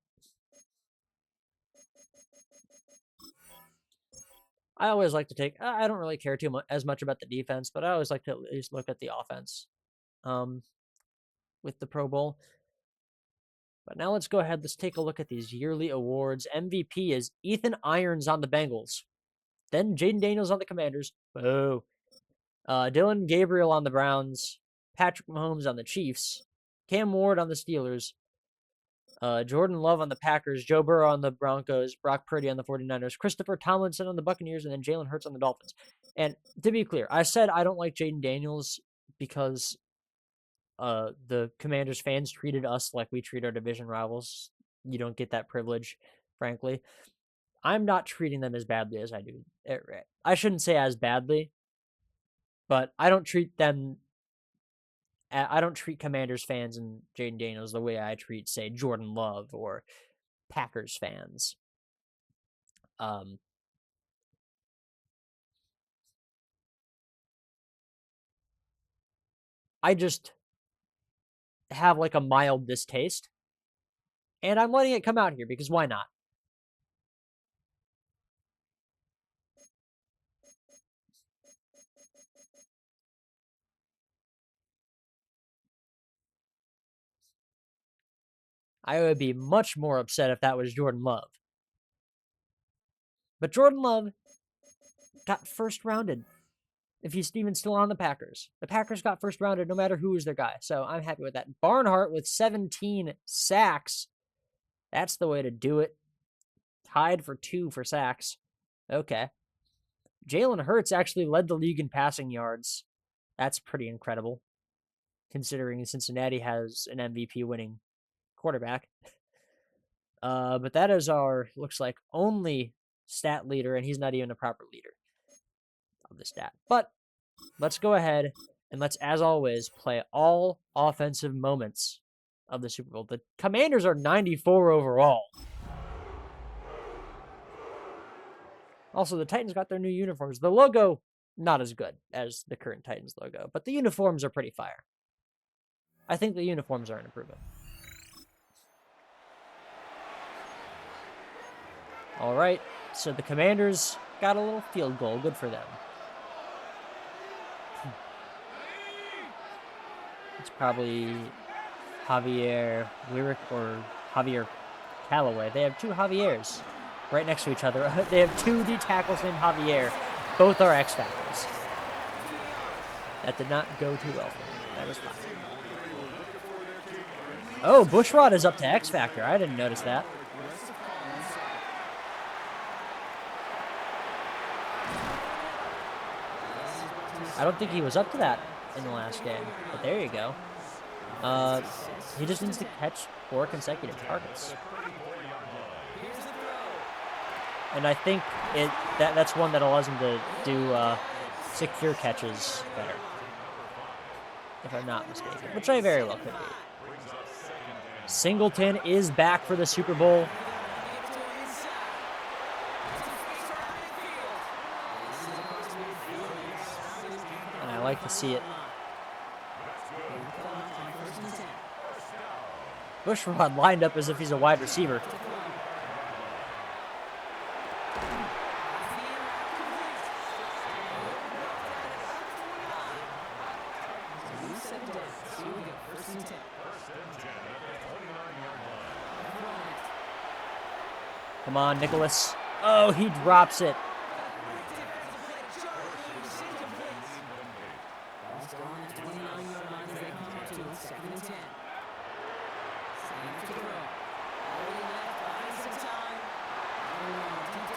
I always like to take. I don't really care as much about the defense, but I always like to at least look at the offense. With the Pro Bowl. But now let's go ahead. Let's take a look at these yearly awards. MVP is Ethan Irons on the Bengals. Then Jaden Daniels on the Commanders. Boo. Dylan Gabriel on the Browns. Patrick Mahomes on the Chiefs. Cam Ward on the Steelers. Jordan Love on the Packers. Joe Burrow on the Broncos. Brock Purdy on the 49ers. Christopher Tomlinson on the Buccaneers. And then Jalen Hurts on the Dolphins. And to be clear, I said I don't like Jaden Daniels because the Commanders fans treated us like we treat our division rivals. You don't get that privilege, frankly. I'm not treating them as badly as I do. I shouldn't say as badly, but I don't treat them. I don't treat Commanders fans and Jaden Daniels the way I treat, say, Jordan Love or Packers fans. I just have like a mild distaste, and I'm letting it come out here because why not? I would be much more upset if that was Jordan Love. But Jordan Love got first rounded. If he's even still on the Packers. The Packers got first rounded no matter who was their guy. So I'm happy with that. Barnhart with 17 sacks. That's the way to do it. Tied for 2 for sacks. Okay. Jalen Hurts actually led the league in passing yards. That's pretty incredible. Considering Cincinnati has an MVP winning quarterback. But that is our, looks like, only stat leader, and he's not even a proper leader of the stat. But let's go ahead and let's, as always, play all offensive moments of the Super Bowl. The Commanders are 94 overall. Also, the Titans got their new uniforms. The logo, not as good as the current Titans logo, but the uniforms are pretty fire. I think the uniforms are an improvement. All right, so the Commanders got a little field goal. Good for them. It's probably Javier Wyrick or Javier Callaway. They have 2 Javiers right next to each other. They have 2 D tackles named Javier. Both are X Factors. That did not go too well for me. That was fine. Oh, Bushrod is up to X Factor. I didn't notice that. I don't think he was up to that in the last game, but there you go. He just needs to catch 4 consecutive targets. And I think that's one that allows him to do secure catches better, if I'm not mistaken, which I very well could be. Singleton is back for the Super Bowl. And I like to see it. Bushrod lined up as if he's a wide receiver. Come on, Nicholas. Oh, he drops it.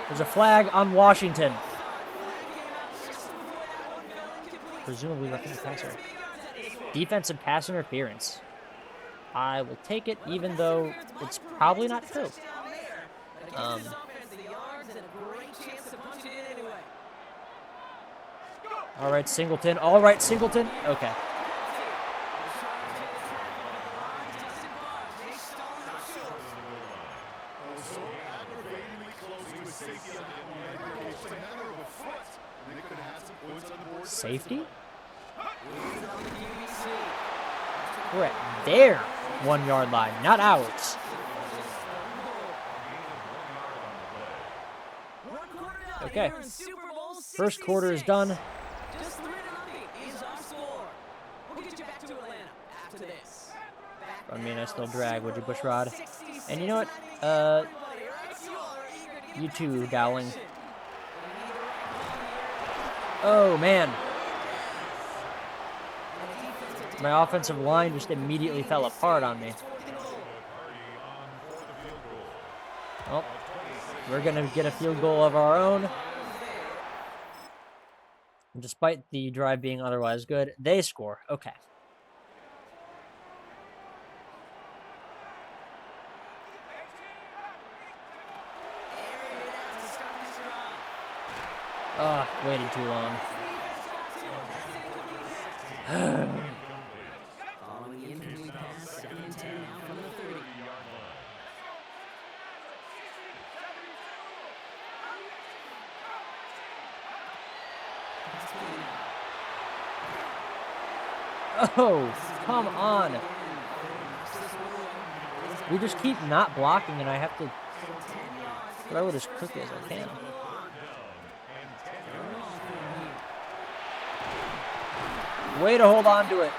There's a flag on Washington. Presumably roughing the passer. Defensive pass interference. I will take it, even though it's probably not true. All right, Singleton. All right, Singleton. Okay. Safety? We're at their 1 yard line, not ours. Okay. First quarter is done. Just 3-0 is our score. We'll get you back to Atlanta after this. I mean, I still drag, would you, Bushrod? And you know what? You too, Dowling. Oh, man. My offensive line just immediately fell apart on me. Well, we're going to get a field goal of our own. And despite the drive being otherwise good, they score. Okay. Waited too long. Following the incomplete pass, 2nd and 10 now from the 30. Oh, come on. We just keep not blocking, and I have to throw it as quickly as I can. Way to hold on to it.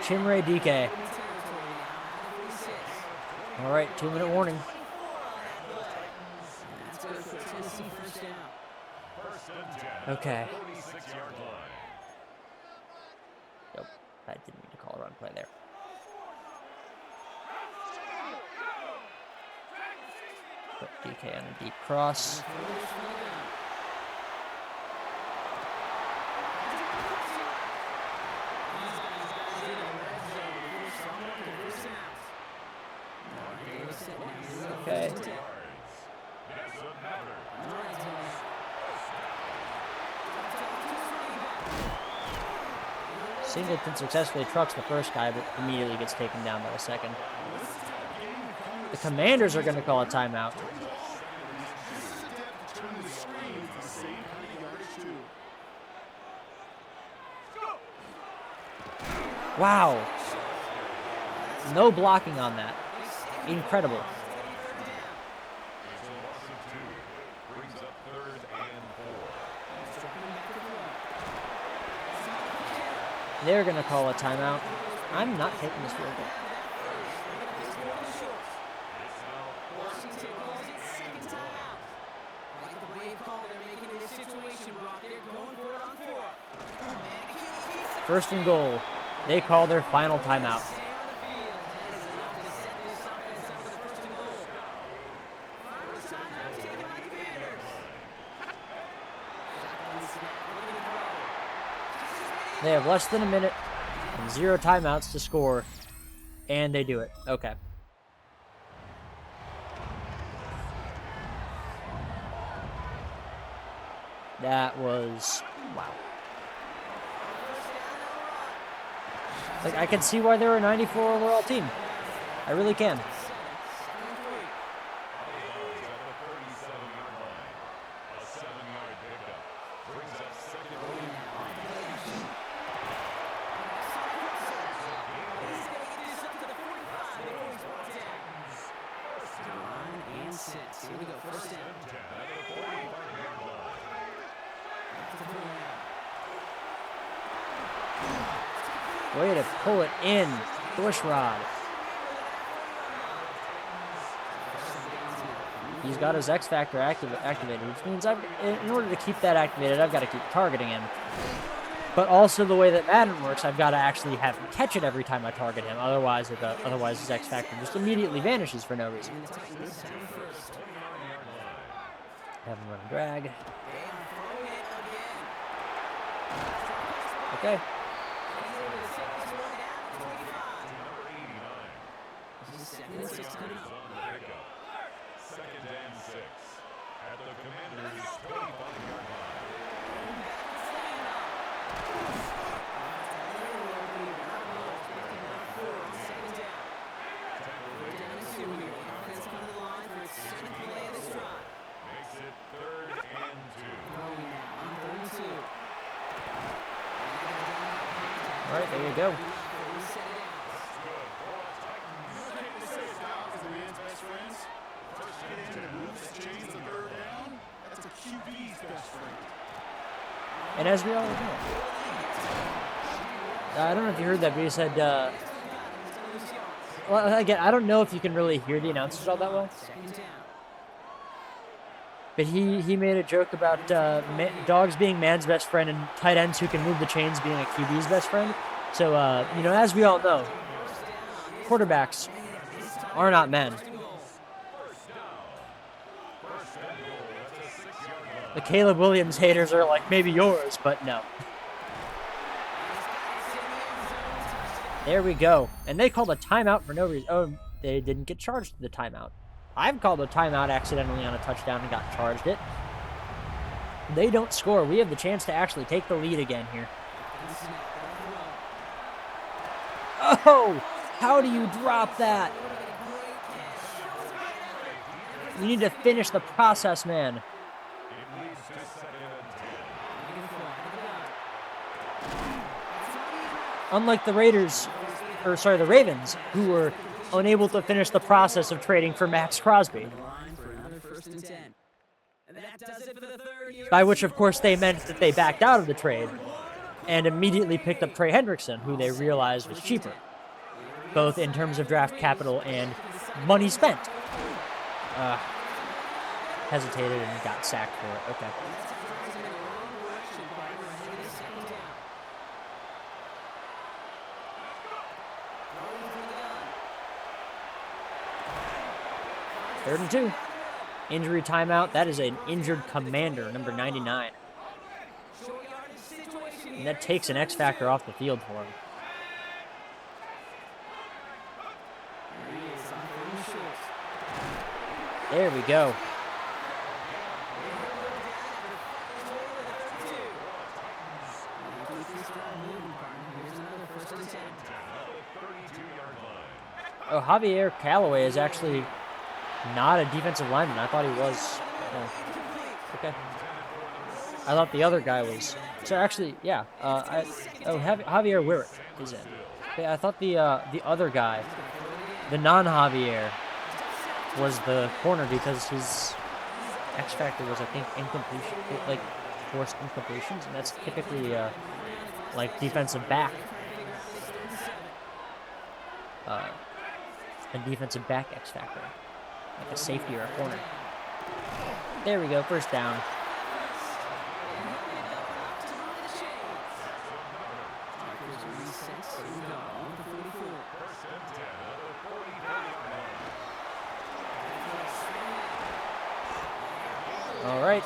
Chimere DK. All right, 2-minute warning. Okay. Nope, I didn't mean to call a run play there. Put DK on a deep cross. Okay. Singleton successfully trucks the first guy, but immediately gets taken down by the second. The Commanders are going to call a timeout. Wow. No blocking on that. Incredible. They're going to call a timeout. I'm not taking this field goal. First and goal. They call their final timeout. They have less than a minute and 0 timeouts to score, and they do it. Okay. That was... wow. Like, I can see why they're a 94 overall team. I really can. Way to pull it in, Bushrod. He's got his X Factor activated, which means in order to keep that activated, I've got to keep targeting him. But also the way that Madden works, I've got to actually have him catch it every time I target him. Otherwise his X Factor just immediately vanishes for no reason. Have him run a drag. Okay. Second and 6 at the Commanders' 25-yard line. Makes it 3rd and 2. All right, there you go. And as we all know, I don't know if you heard that, but he said, well, again, I don't know if you can really hear the announcers all that well. But he made a joke about dogs being man's best friend and tight ends who can move the chains being a QB's best friend. So, you know, as we all know, quarterbacks are not men. The Caleb Williams haters are like, maybe yours, but no. There we go. And they called a timeout for no reason. Oh, they didn't get charged the timeout. I've called a timeout accidentally on a touchdown and got charged it. They don't score. We have the chance to actually take the lead again here. Oh, how do you drop that? You need to finish the process, man. Unlike the the Ravens, who were unable to finish the process of trading for Max Crosby. By which, of course, they meant that they backed out of the trade and immediately picked up Trey Hendrickson, who they realized was cheaper, both in terms of draft capital and money spent. Hesitated and got sacked for it. Okay. Third and 2. Injury timeout. That is an injured commander, number 99. And that takes an X factor off the field for him. There we go. Oh, Javier Callaway is actually not a defensive lineman. I thought he was. Okay. I thought the other guy was. So actually, yeah. Javier Wirrick is in. Okay, I thought the other guy, the non-Javier, was the corner because his X factor was, I think, incompletion, like forced incompletions, and that's typically like defensive back. A defensive back X factor, like a safety or a corner. There we go, first down. All right.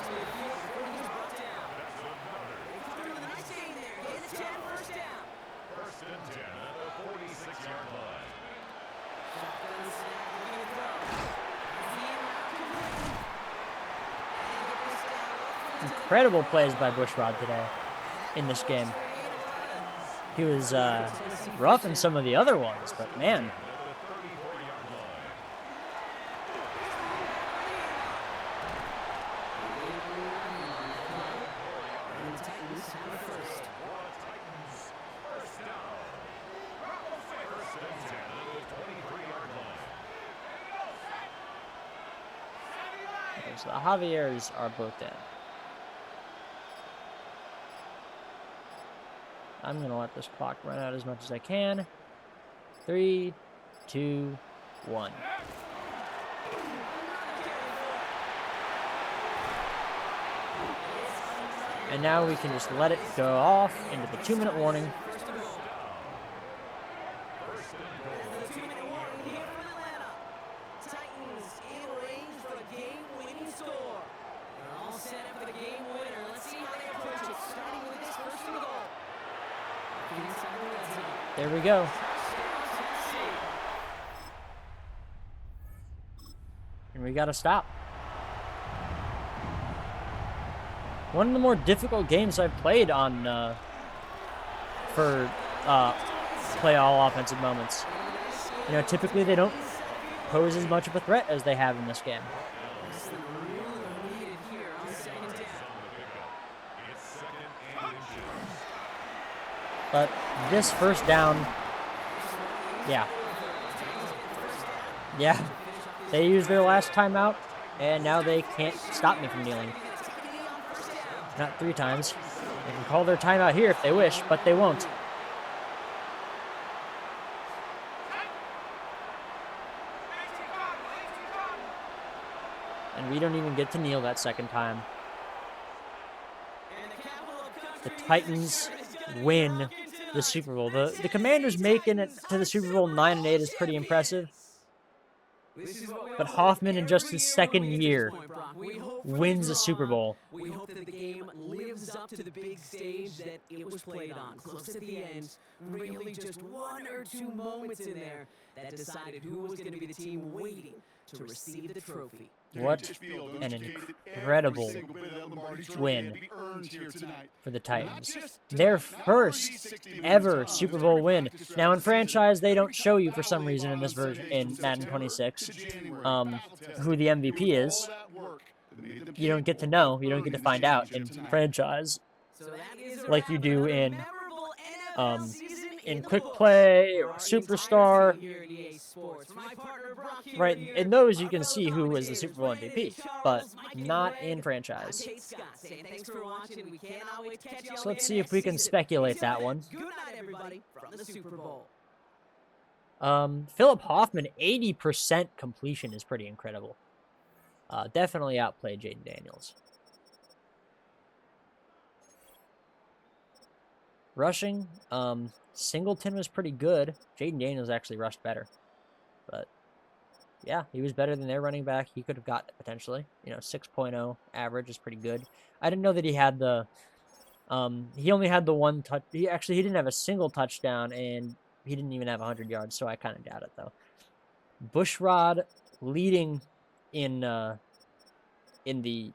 Incredible plays by Bushrod today in this game. He was rough in some of the other ones, but man. Okay, so the Javiers are both in. I'm going to let this clock run out as much as I can. 3, 2, 1. And now we can just let it go off into the 2-minute warning. There we go. And we got to stop. One of the more difficult games I've played on for play all offensive moments. You know, typically they don't pose as much of a threat as they have in this game. But this first down, yeah. Yeah. They used their last timeout, and now they can't stop me from kneeling. Not 3 times. They can call their timeout here if they wish, but they won't. And we don't even get to kneel that second time. The Titans win the Super Bowl. The Commanders making it to the Super Bowl 9-8 is pretty impressive. But Hoffman, in just his second year, wins a Super Bowl. We hope that the game lives up to the big stage that it was played on. Close at the end, really just 1 or 2 moments in there that decided who was going to be the team waiting to receive the trophy. What an incredible win for the Titans. Their first ever Super Bowl win. Now in franchise, they don't show you for some reason in this version, in Madden 26, who the MVP is. You don't get to know, you don't get to find out in franchise like you do in Quick Play or Superstar. Right, in those you can see who was the Super Bowl MVP, but not in franchise. So let's see if we can speculate that one. Philip Hoffman, 80% completion is pretty incredible. Definitely outplayed Jayden Daniels. Rushing, Singleton was pretty good. Jayden Daniels actually rushed better. But, yeah, he was better than their running back. He could have got it potentially. 6.0 average is pretty good. I didn't know that he had the... he only had the 1 touch... He didn't have a single touchdown, and he didn't even have 100 yards, so I kind of doubt it, though. Bushrod leading in the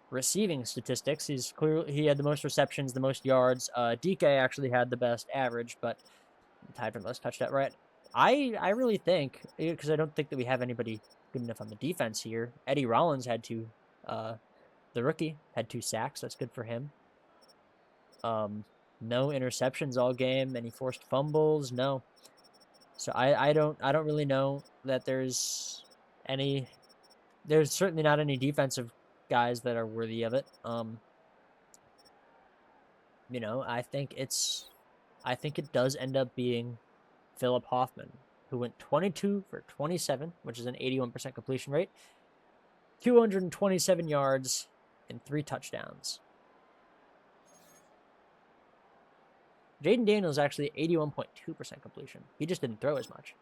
receiving statistics. He had the most receptions, the most yards. DK actually had the best average, but tied for the most touchdown. Right? I really think, because I don't think that we have anybody good enough on the defense here. Eddie Rollins had 2, the rookie had 2 sacks. That's good for him. No interceptions all game. Any forced fumbles? No. So I don't really know that there's certainly not any defensive guys that are worthy of it. I think it does end up being Philip Hoffman, who went 22 for 27, which is an 81% completion rate, 227 yards, and 3 touchdowns. Jayden Daniels actually 81.2% completion. He just didn't throw as much,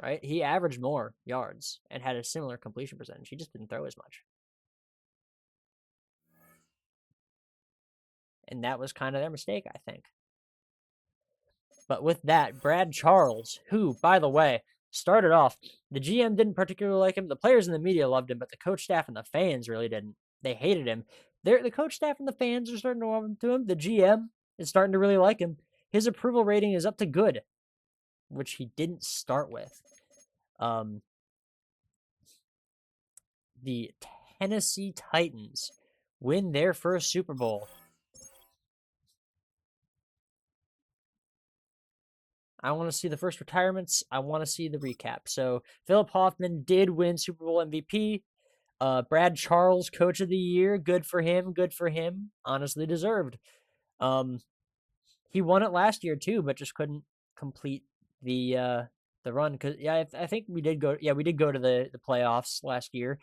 right? He averaged more yards and had a similar completion percentage. He just didn't throw as much. And that was kind of their mistake, I think. But with that, Brad Charles, who, by the way, started off, the GM didn't particularly like him. The players in the media loved him, but the coach staff and the fans really didn't. They hated him. The coach staff and the fans are starting to warm to him. The GM is starting to really like him. His approval rating is up to good, which he didn't start with. The Tennessee Titans win their first Super Bowl. I want to see the first retirements. I want to see the recap. So Philip Hoffman did win Super Bowl MVP. Brad Charles, Coach of the Year. Good for him. Good for him. Honestly deserved. He won it last year too, but just couldn't complete the run. Cause I think we did go. Yeah, we did go to the playoffs last year.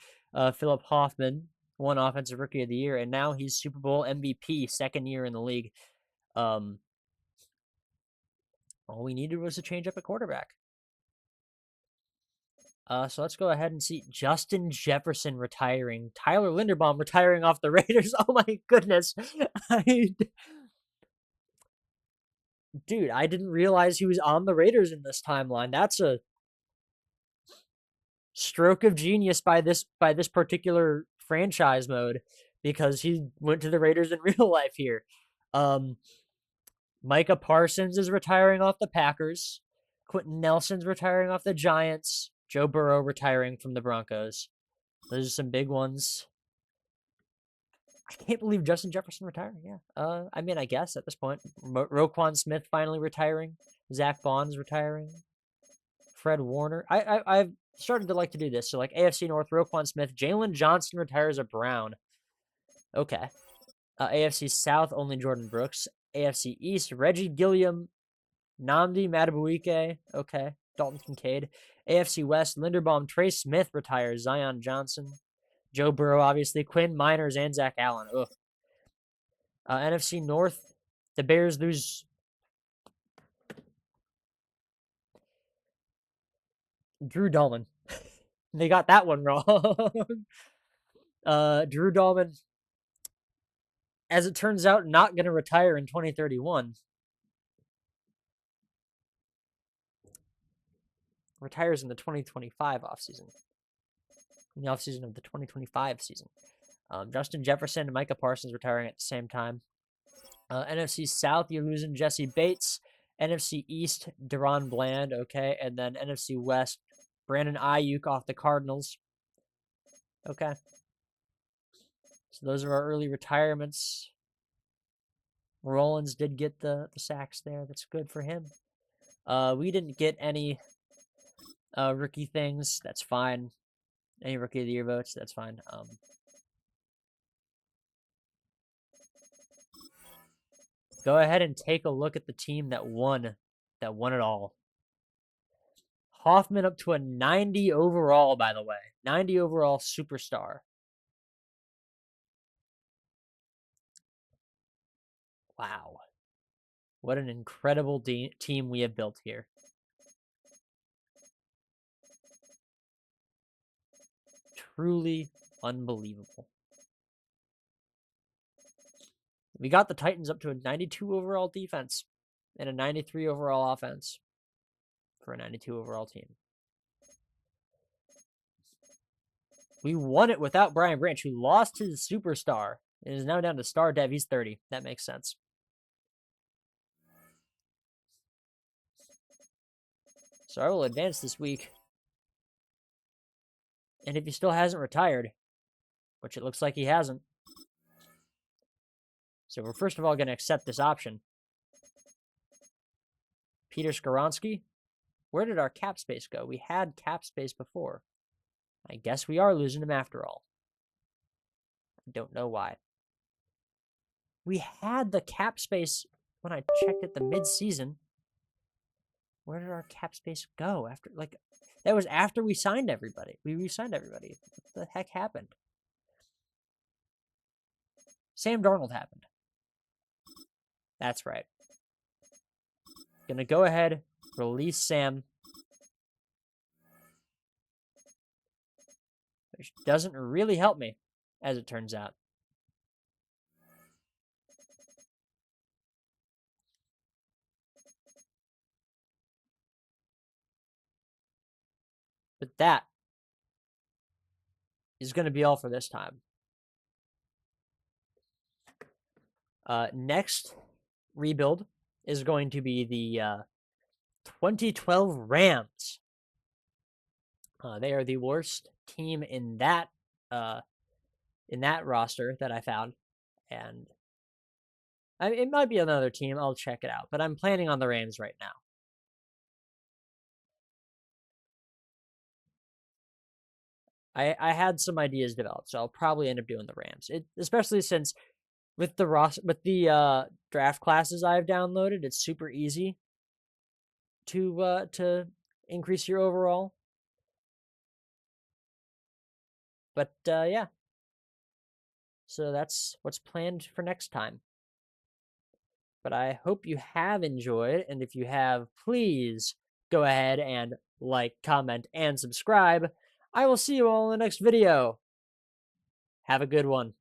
Philip Hoffman won Offensive Rookie of the Year, and now he's Super Bowl MVP, 2nd year in the league. All we needed was to change up a quarterback. So let's go ahead and see Justin Jefferson retiring. Tyler Linderbaum retiring off the Raiders. Oh my goodness. Dude, I didn't realize he was on the Raiders in this timeline. That's a stroke of genius by this particular franchise mode, because he went to the Raiders in real life here. Micah Parsons is retiring off the Packers. Quentin Nelson's retiring off the Giants. Joe Burrow retiring from the Broncos. Those are some big ones. I can't believe Justin Jefferson retiring. Yeah. I mean, I guess at this point, Roquan Smith finally retiring. Zach Bond's retiring. Fred Warner. I've started to like to do this. So like AFC North, Roquan Smith, Jalen Johnson retires a Brown. Okay. AFC South, only Jordan Brooks. AFC East, Reggie Gilliam, Nnamdi Madubuike. Okay. Dalton Kincaid. AFC West, Linderbaum, Trey Smith retires. Zion Johnson. Joe Burrow, obviously. Quinn Miners and Zach Allen. Ugh. NFC North, the Bears lose Drew Dahlman. They got that one wrong. Drew Dahlman, as it turns out, not going to retire in 2031. Retires in the 2025 offseason. In the offseason of the 2025 season. Justin Jefferson and Micah Parsons retiring at the same time. NFC South, you're losing Jesse Bates. NFC East, Deron Bland, okay. And then NFC West, Brandon Ayuk off the Cardinals. Okay. So those are our early retirements. Rollins did get the sacks there. That's good for him. We didn't get any rookie things. That's fine. Any rookie of the year votes. That's fine. Go ahead and take a look at the team that won it all. Hoffman up to a 90 overall, by the way. 90 overall superstar. Wow. What an incredible team we have built here. Truly unbelievable. We got the Titans up to a 92 overall defense and a 93 overall offense for a 92 overall team. We won it without Brian Branch, who lost his superstar and is now down to star dev. He's 30. That makes sense. So I will advance this week. And if he still hasn't retired, which it looks like he hasn't, so we're first of all going to accept this option. Peter Skoronski. Where did our cap space go? We had cap space before. I guess we are losing him after all. I don't know why. We had the cap space when I checked at the mid-season. Where did our cap space go? That was after we signed everybody. We re-signed everybody. What the heck happened? Sam Darnold happened. That's right. Gonna go ahead, release Sam. Which doesn't really help me, as it turns out. But that is going to be all for this time. Next rebuild is going to be the 2012 Rams. They are the worst team in that roster that I found, and it might be another team. I'll check it out, but I'm planning on the Rams right now. I had some ideas developed, so I'll probably end up doing the Rams. Especially since with the draft classes I've downloaded, it's super easy to increase your overall. But yeah. So that's what's planned for next time. But I hope you have enjoyed, and if you have, please go ahead and like, comment, and subscribe. I will see you all in the next video. Have a good one.